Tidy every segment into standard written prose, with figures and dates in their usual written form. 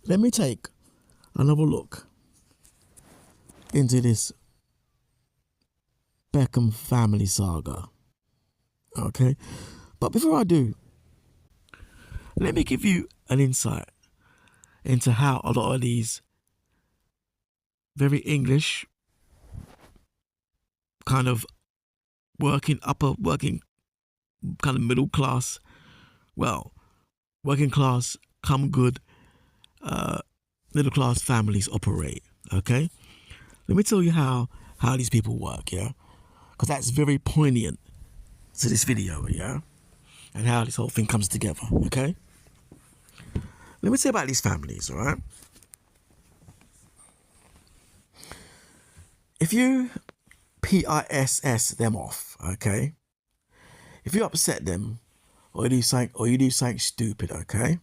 let me take another look into this Beckham Family Saga. Okay, but before I do, let me give you an insight into how a lot of these very English kind of working kind of middle class, well, working class, come good, middle class families operate. Okay, let me tell you how these people work. Yeah, because that's very poignant to this video. Yeah, and how this whole thing comes together. Okay, let me tell you about these families. All right, if you PISS them off, okay, if you upset them or you do something stupid, okay,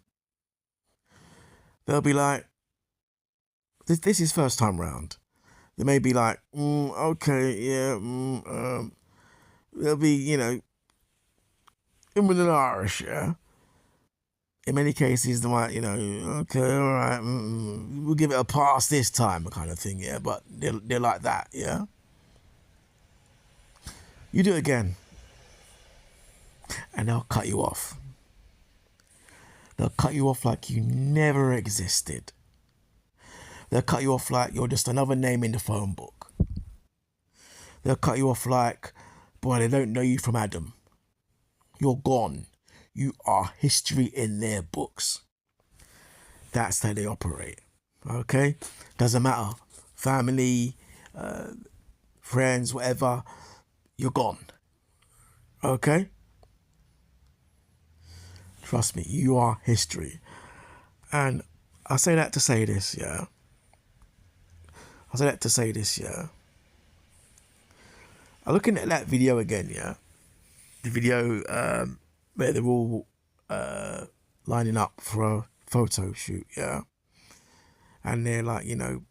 they'll be like, this is first time round. They may be like, okay, yeah, they'll be, you know, in an Irish, yeah. In many cases, they might, you know, okay, all right, we'll give it a pass this time, kind of thing, yeah. But they're like that, yeah. You do it again, and they'll cut you off. They'll cut you off like you never existed. They'll cut you off like you're just another name in the phone book. They'll cut you off like, boy, they don't know you from Adam. You're gone. You are history in their books. That's how they operate. Okay? Doesn't matter. Family, friends, whatever. You're gone. Okay? Trust me, you are history. And I say that to say this, yeah. I'm looking at that video again, yeah. The video where they're all lining up for a photo shoot, yeah. And they're like, you know,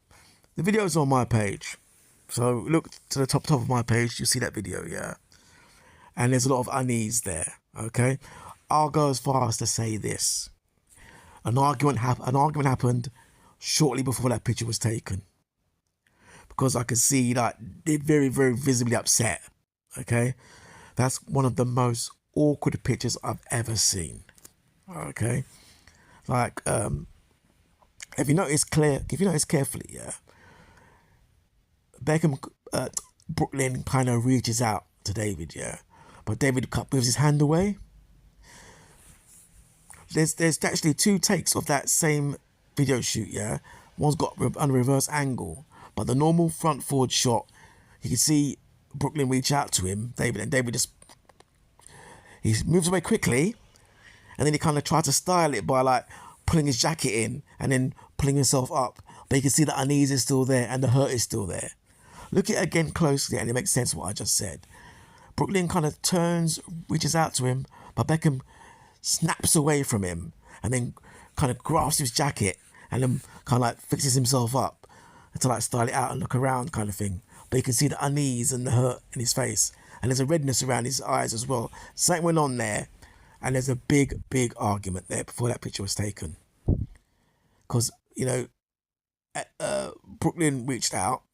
the video's on my page. So look to the top of my page, you'll see that video, yeah. And there's a lot of unease there, okay. I'll go as far as to say this: an argument happened shortly before that picture was taken, because I could see that they're very, very visibly upset. Okay, that's one of the most awkward pictures I've ever seen. Okay, like if you notice carefully, yeah, Brooklyn kind of reaches out to David, yeah, but David moves his hand away. There's actually two takes of that same video shoot, yeah. One's got on a reverse angle, but the normal front forward shot, you can see Brooklyn reach out to him, David, and David he moves away quickly, and then he kind of tries to style it by like pulling his jacket in and then pulling himself up, but you can see the unease is still there and the hurt is still there. Look at it again closely and it makes sense what I just said. Brooklyn kind of turns, reaches out to him, but Beckham snaps away from him and then kind of grasps his jacket and then kind of like fixes himself up to like style it out and look around kind of thing. But you can see the unease and the hurt in his face, and there's a redness around his eyes as well. Something went on there, and there's a big argument there before that picture was taken, because, you know, Brooklyn reached out,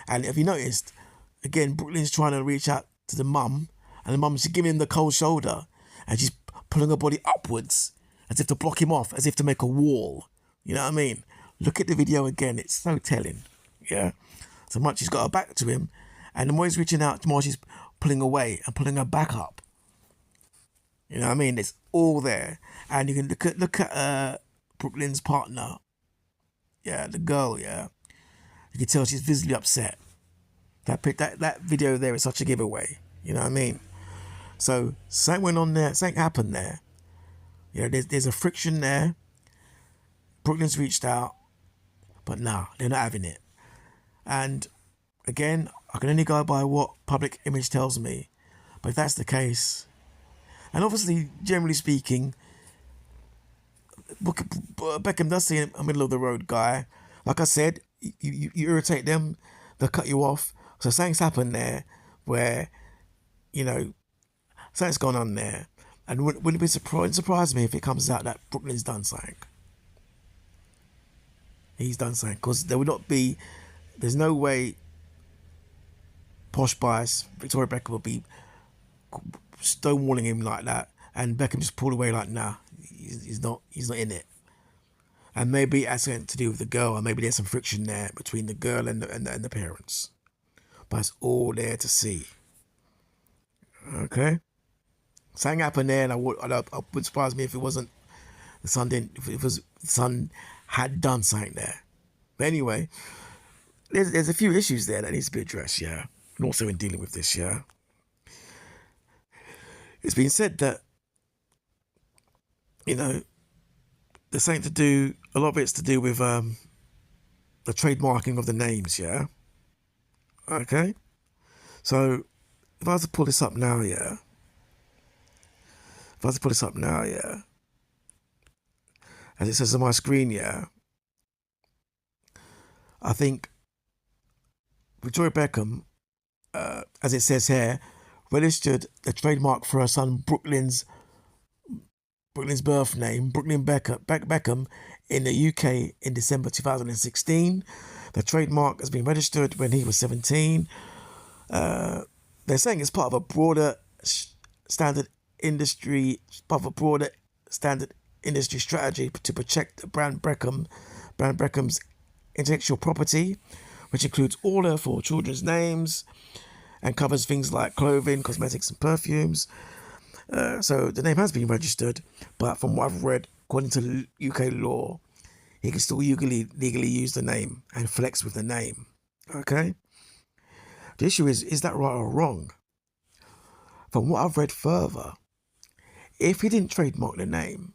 and if you noticed, again, Brooklyn's trying to reach out to the mum, and the mum's giving him the cold shoulder, and she's pulling her body upwards as if to block him off, as if to make a wall. You know what I mean? Look at the video again. It's so telling. Yeah. So much she's got her back to him, and the more he's reaching out, the more she's pulling away and pulling her back up. You know what I mean? It's all there. And you can look at Brooklyn's partner. Yeah, the girl, yeah. You can tell she's visibly upset. That video there is such a giveaway. You know what I mean? So something went on there, something happened there. You know, there's a friction there. Brooklyn's reached out, but nah, they're not having it. And again, I can only go by what public image tells me. But if that's the case, and obviously, generally speaking, Beckham does seem a middle of the road guy. Like I said, you irritate them, they'll cut you off. So something's happened there where, you know, something's gone on there. And wouldn't it surprise me if it comes out that Brooklyn's done something? He's done something, because there would not be. There's no way posh bias Victoria Beckham will be stonewalling him like that, and Beckham just pulled away like, nah, he's not in it. And maybe it has something to do with the girl, and maybe there's some friction there between the girl and the parents. But it's all there to see. Okay, something happened there, and I would surprise me if it wasn't the son didn't. If it was the son had done something there. But anyway, there's a few issues there that needs to be addressed. Yeah, and also in dealing with this. Yeah, it's been said that, you know, there's something to do. A lot of it's to do with the trademarking of the names. Yeah. Okay. So if I was to pull this up now, yeah. If I was to pull this up now, yeah. As it says on my screen, yeah. I think Victoria Beckham, as it says here, registered the trademark for her son Brooklyn's birth name, Brooklyn Beckham, in the UK in December 2016. The trademark has been registered when he was 17. They're saying it's part of a broader standard industry strategy to protect brand Beckham's intellectual property, which includes all her 4 children's names and covers things like clothing, cosmetics, and perfumes. So the name has been registered, but from what I've read, according to UK law, he can still legally use the name and flex with the name. Okay? The issue is that right or wrong? From what I've read further, if he didn't trademark the name,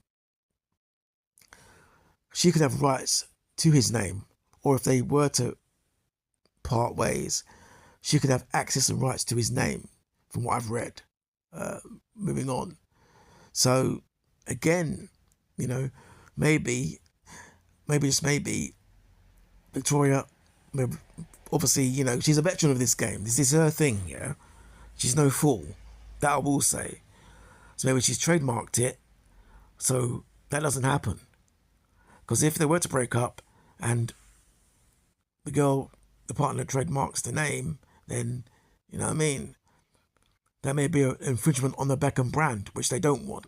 she could have rights to his name, or if they were to part ways, she could have access and rights to his name, from what I've read. Moving on. So, again, you know, maybe, just maybe, Victoria, obviously, you know, she's a veteran of this game. This is her thing, yeah? She's no fool. That I will say. So maybe she's trademarked it, so that doesn't happen. Because if they were to break up and the partner trademarks the name, then, you know what I mean, that may be an infringement on the Beckham brand, which they don't want.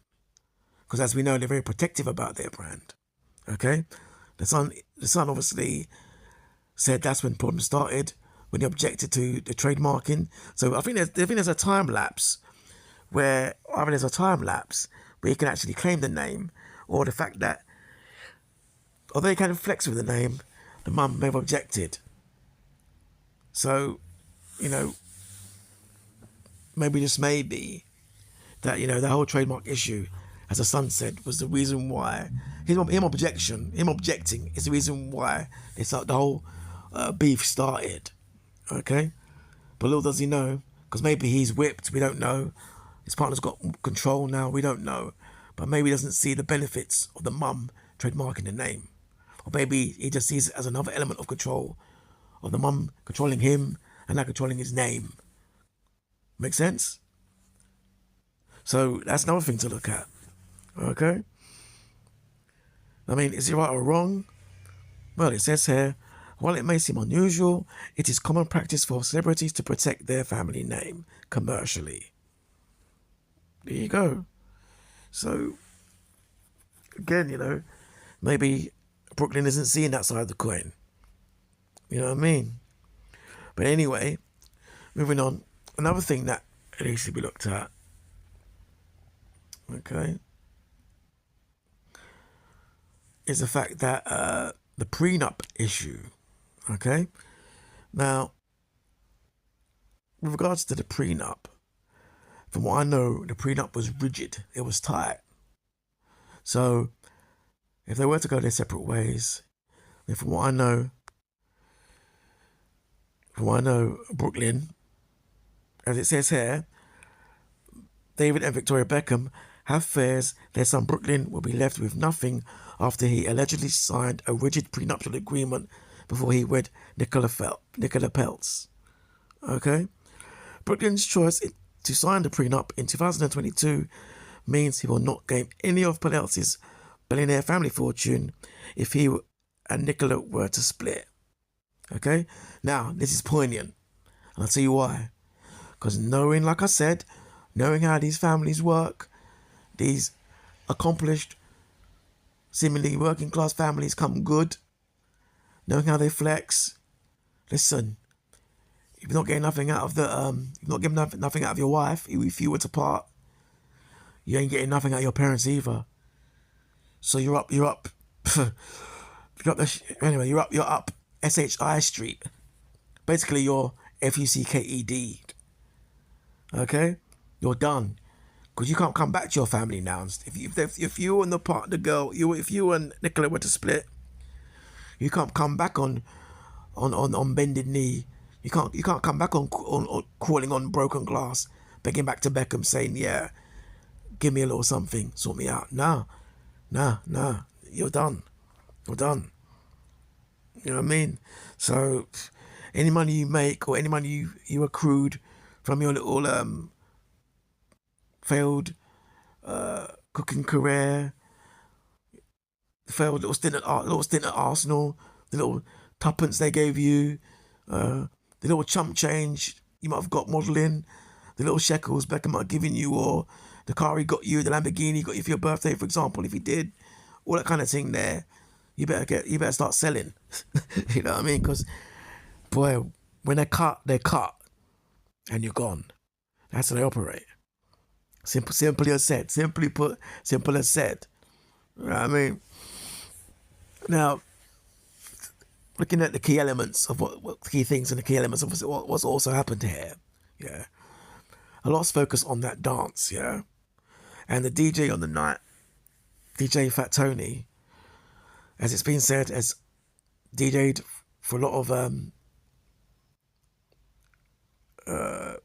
Because as we know, they're very protective about their brand. Okay? The son obviously said that's when problems started, when he objected to the trademarking. So I think there's a time lapse where either there's a time lapse where you can actually claim the name, or the fact that although you can flex with the name, the mum may have objected. So, you know, maybe just maybe that, you know, the whole trademark issue, as the son said, was the reason why him objecting is the reason why the whole beef started. Okay, but little does he know, because maybe he's whipped. We don't know. His partner's got control now. We don't know, but maybe he doesn't see the benefits of the mum trademarking the name, or maybe he just sees it as another element of control, of the mum controlling him and not controlling his name. Make sense? So that's another thing to look at. Okay? I mean, is it right or wrong? Well, it says here, while it may seem unusual, it is common practice for celebrities to protect their family name commercially. There you go. So, again, you know, maybe Brooklyn isn't seeing that side of the coin. You know what I mean? But anyway, moving on. Another thing that needs to be looked at. Okay. Is the fact that the prenup issue. Okay. Now, with regards to the prenup, from what I know, the prenup was rigid. It was tight. So, if they were to go their separate ways, then from what I know, Brooklyn, as it says here, David and Victoria Beckham have fears their son Brooklyn will be left with nothing after he allegedly signed a rigid prenuptial agreement before he wed Nicola Peltz. Okay? Brooklyn's choice to sign the prenup in 2022 means he will not gain any of Peltz's billionaire family fortune if he and Nicola were to split. Okay? Now, this is poignant. And I'll tell you why. Because knowing, like I said, knowing how these families work, these accomplished, seemingly working class families come good, knowing how they flex. Listen, if you're not getting nothing out of you're not getting nothing out of your wife, if you were to part, you ain't getting nothing out of your parents either. So you're up, anyway, you're up SHI Street. Basically, you're FUCKED. Okay? You're done. Because you can't come back to your family now. If you and the girl, if you and Nicola were to split, you can't come back on bended knee. You can't come back on crawling on broken glass, begging back to Beckham saying, yeah, give me a little something, sort me out. No. You're done. You're done. You know what I mean? So any money you make or any money you accrued from your little failed cooking career, failed little stint at Arsenal, the little tuppence they gave you, the little chump change you might have got modelling, the little shekels Beckham might have given you, or the car he got you, the Lamborghini he got you for your birthday, for example, if he did, all that kind of thing there, you better start selling. You know what I mean? Because, boy, when they cut, and you're gone. That's how they operate. Simply as said. Simply put, simple as said. You know what I mean? Now, looking at the key elements of what key things and the key elements of what's also happened here, yeah. A lot's focus on that dance, yeah. And the DJ on the night, DJ Fat Tony, as it's been said, has DJ'd for a lot of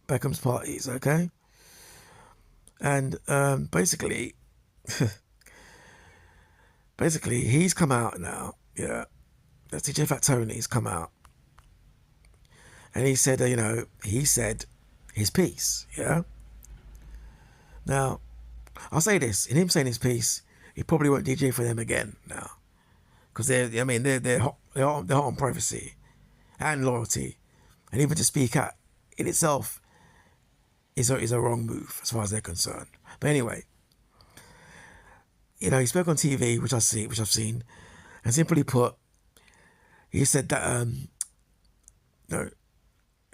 Beckham's parties, okay? And basically, he's come out now, yeah. That's DJ Fat Tony's come out. And he said, he said his piece, yeah? Now, I'll say this, in him saying his piece, he probably won't DJ for them again now. Because they're hot on privacy and loyalty. And even to speak out in itself is a wrong move as far as they're concerned. But anyway, he spoke on TV, which I've seen, and simply put, he said that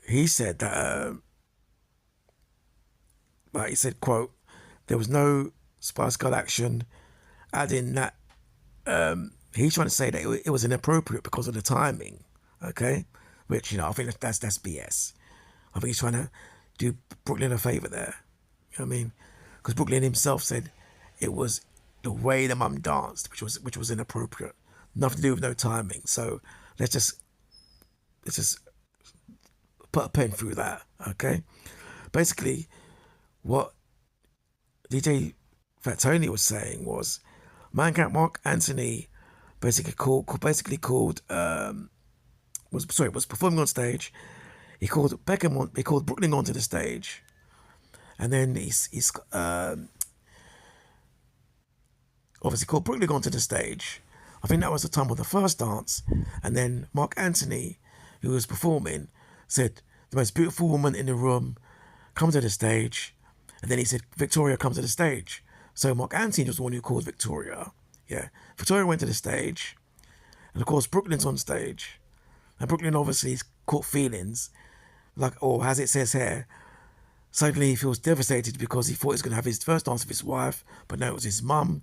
he said, quote, there was no Spice Girl action, adding that he's trying to say that it was inappropriate because of the timing, okay? Which, I think that's BS. I think he's trying to do Brooklyn a favour there. You know what I mean? Because Brooklyn himself said it was the way the mum danced, which was inappropriate. Nothing to do with no timing. So let's just put a pen through that, okay? Basically, what DJ Fat Tony was saying was, Mark Anthony was performing on stage. He called Brooklyn onto the stage, and then he's obviously called Brooklyn onto the stage. I think that was the time of the first dance, and then Mark Anthony, who was performing, said, the most beautiful woman in the room, come to the stage. And then he said, Victoria, come to the stage. So Mark Anthony was the one who called Victoria. Yeah. Victoria went to the stage. And of course, Brooklyn's on stage. And Brooklyn obviously caught feelings. As it says here, suddenly he feels devastated because he thought he was going to have his first dance with his wife, but no, it was his mum.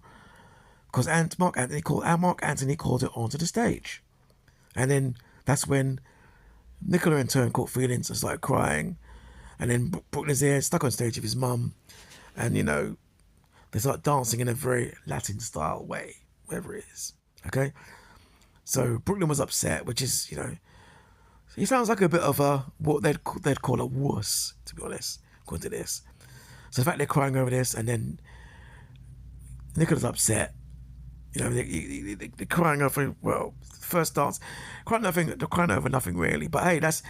Because Mark Anthony called it onto the stage. And then that's when Nicola in turn caught feelings and started crying. And then Brooklyn's there, stuck on stage with his mum. And, they start dancing in a very Latin style way, whatever it is. Okay? So Brooklyn was upset, which is, he sounds like a bit of what they'd call a wuss, to be honest, according to this. So the fact they're crying over this, and then Nicola's upset. They're crying over, first dance, they're crying over nothing really. But hey, this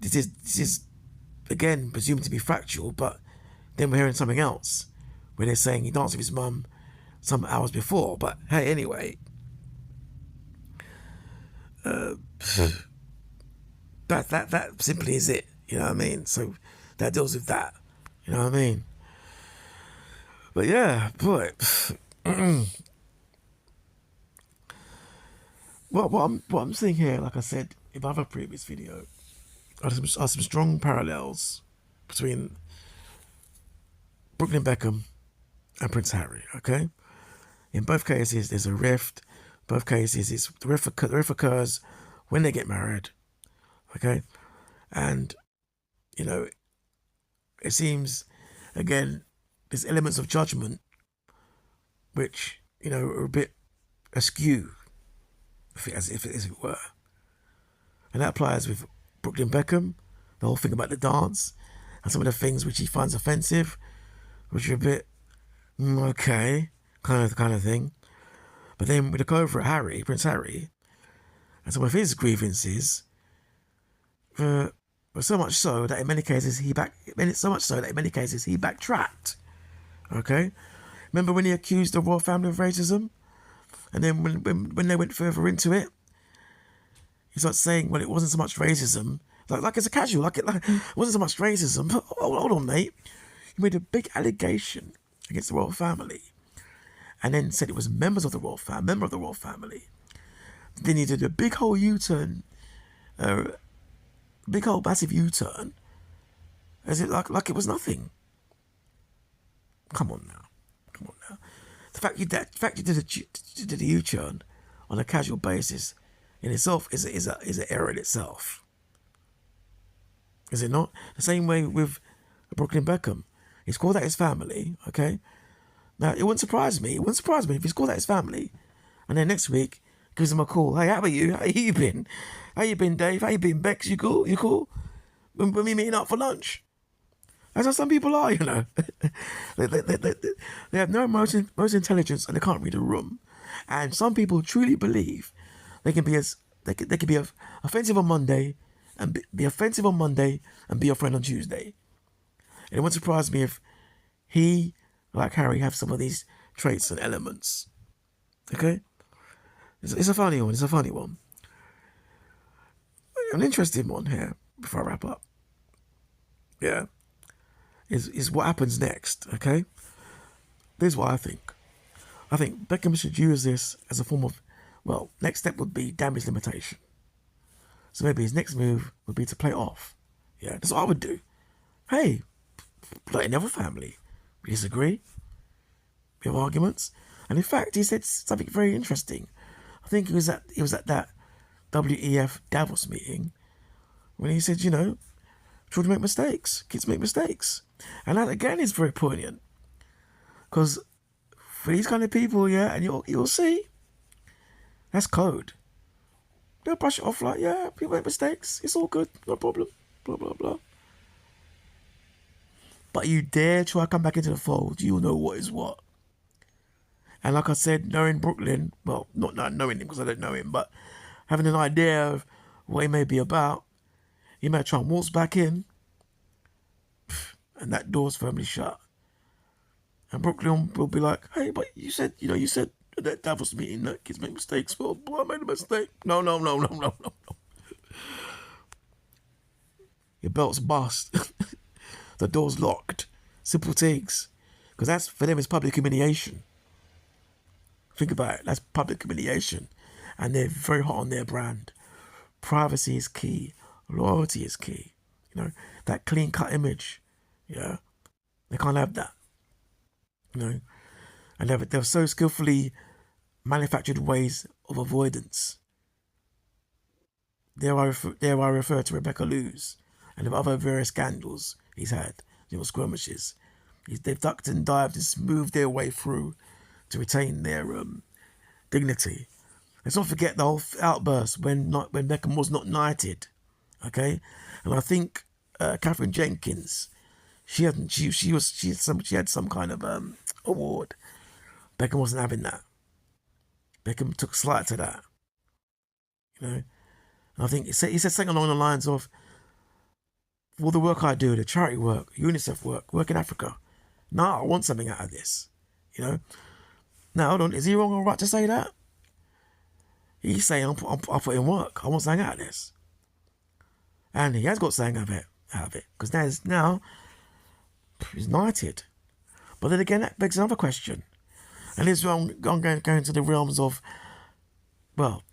is again presumed to be factual, but then we're hearing something else where they're saying he danced with his mum some hours before. But hey, anyway, That simply is it. You know what I mean? So that deals with that. You know what I mean? But yeah, boy. What I'm seeing here, like I said in my other previous video, are some strong parallels between Brooklyn Beckham and Prince Harry. Okay, in both cases there's a rift. Both cases the rift occurs when they get married. Okay, and you know it seems again there's elements of judgment which are a bit askew, as it were, and that applies with Brooklyn Beckham. The whole thing about the dance and some of the things which he finds offensive, which are a bit okay, kind of thing. But then we look over at Prince Harry, and some of his grievances, but so much so that in many cases he backtracked. Okay, remember when he accused the royal family of racism, and then when they went further into it, he starts saying, well, it wasn't so much racism. Like it's a casual, it wasn't so much racism. But hold on, mate. He made a big allegation against the royal family, and then said it was member of the royal family. Then he did a big whole U-turn, big whole massive U-turn, as it like it was nothing. Come on now. The fact you did a U-turn on a casual basis in itself is an error in itself. Is it not? The same way with Brooklyn Beckham. He's called out his family, okay? Now, it wouldn't surprise me if he's called out his family, and then next week gives him a call. Hey, how are you? How you been? How you been, Dave? How you been, Bex? You cool? You cool? When we meeting up for lunch? That's how some people are, they have no emotion, intelligence, and they can't read a room. And some people truly believe they can be offensive on Monday and be offensive on Monday and be your friend on Tuesday. And it wouldn't surprise me if he, like Harry, have some of these traits and elements. Okay? It's a funny one. An interesting one here before I wrap up. Yeah. Is what happens next, okay? This is what I think. I think Beckham should use this as a form of, next step would be damage limitation. So maybe his next move would be to play it off. Yeah, that's what I would do. Hey, like in every family, we disagree, we have arguments. And in fact, he said something very interesting. I think he was at that WEF Davos meeting when he said, children make mistakes, kids make mistakes. And that again is very poignant. Because for these kind of people, yeah, and you'll see, that's code. They'll brush it off like, yeah, people make mistakes, it's all good, no problem, blah, blah, blah. But you dare try to come back into the fold, you'll know what is what. And like I said, knowing Brooklyn, not knowing him because I don't know him, but having an idea of what he may be about, he might try and waltz back in, and that door's firmly shut. And Brooklyn will be like, hey, but you said at that Davos meeting that kids make mistakes. Well, I made a mistake. No. Your belt's bust. The door's locked. Simple things. Because that's, for them, it's public humiliation. Think about it. That's public humiliation. And they're very hot on their brand. Privacy is key. Loyalty is key. That clean-cut image. Yeah. They can't have that. And they're so skillfully manufactured ways of avoidance. There I refer to Rebecca Lewis and the other various scandals he's had, skirmishes. They've ducked and dived and smoothed their way through to retain their dignity. Let's not forget the whole outburst when Beckham was not knighted. Okay? And I think Catherine Jenkins, she had some kind of award. Beckham wasn't having that. Beckham took slight to that. And I think he said something along the lines of, all the work I do, the charity work, UNICEF work in Africa. Now I want something out of this. Now hold on, is he wrong or right to say that? He's saying, I'll put in work. I want something out of this. And he has got something out of it. Because now he's knighted. But then again, that begs another question. And this is where I'm going to the realms of, well,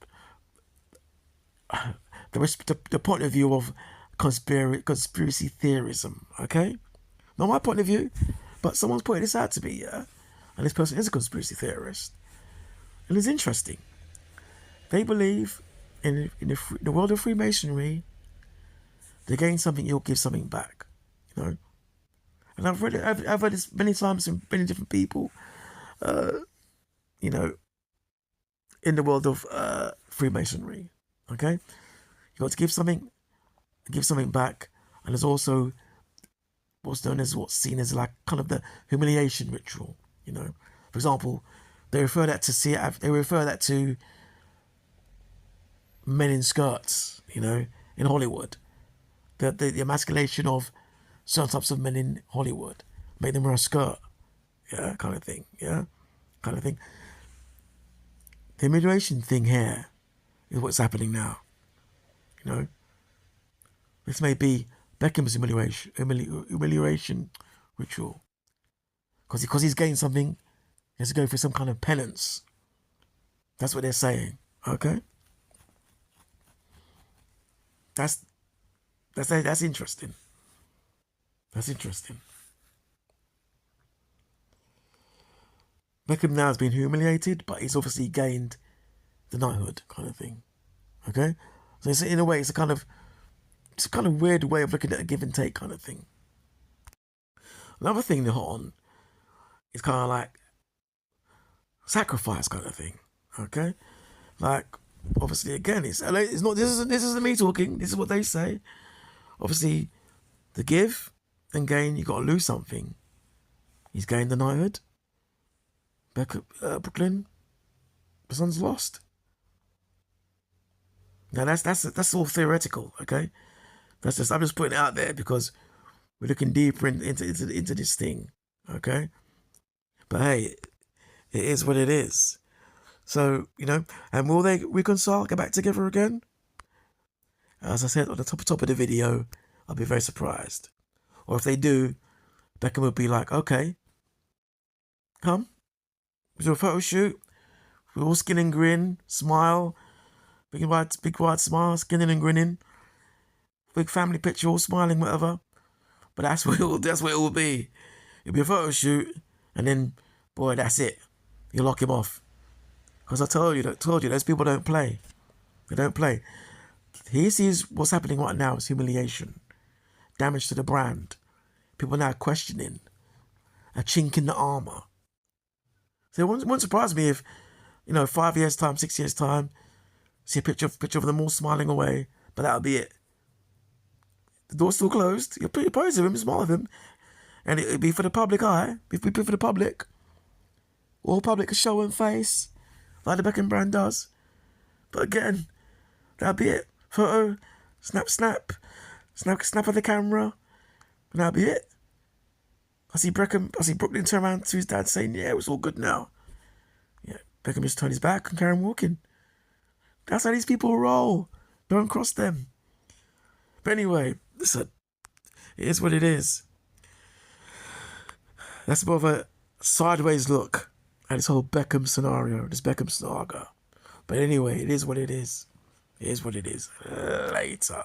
the point of view of conspiracy theorism, okay? Not my point of view, but someone's pointing this out to me, yeah? And this person is a conspiracy theorist. And it's interesting. They believe in the world of Freemasonry, they gain something, you'll give something back, you know? And I've heard this many times from many different people, you know, in the world of Freemasonry, okay? You got to give something back, and there's also what's seen as like kind of the humiliation ritual, you know. For example, they refer that to men in skirts, you know, in Hollywood. The emasculation of certain types of men in Hollywood, make them wear a skirt, yeah, kind of thing, yeah, kind of thing. The humiliation thing here is what's happening now, you know. This may be Beckham's humiliation ritual, because he's gained something, he has to go through some kind of penance. That's what they're saying, okay? That's interesting. That's interesting. Beckham now has been humiliated, but he's obviously gained the knighthood, kind of thing. Okay, so it's, in a way, it's a kind of weird way of looking at a give and take kind of thing. Another thing they're hot on is kind of like sacrifice kind of thing. Okay, like obviously again, it's not. This isn't me talking. This is what they say. Obviously, the give and gain, you got to lose something. He's gained the knighthood. Brooklyn, the son's lost. Now that's all theoretical, okay? I'm just putting it out there because we're looking deeper into this thing, okay? But hey, it is what it is. So, you know, and will they reconcile, get back together again? As I said on the top of the video, I'll be very surprised. Or if they do, Beckham would be like, okay, come, we do a photo shoot, we all skin and grin, smile, big wide smile, skinning and grinning, big family picture, all smiling, whatever. But that's what it will be. It'll be a photo shoot, and then, boy, that's it. You lock him off. Because I told you, those people don't play. They don't play. He sees what's happening right now is humiliation, damage to the brand. People now questioning, a chink in the armor. So it won't surprise me if, 5 years' time, 6 years' time, see a picture of them all smiling away, but that'll be it. The door's still closed. You'll pose with him, smile with him, and it'll be for the public eye. It'll be for the public. All public show and face, like the Beckham brand does. But again, that'll be it. Photo, snap of the camera, and that'll be it. I see Brooklyn turn around to his dad saying, yeah, it was all good now. Yeah, Beckham just turned his back and carry on walking. That's how these people roll. Don't cross them. But anyway, listen, it is what it is. That's more of a sideways look at this whole Beckham scenario, this Beckham saga. But anyway, it is what it is. It is what it is. Later.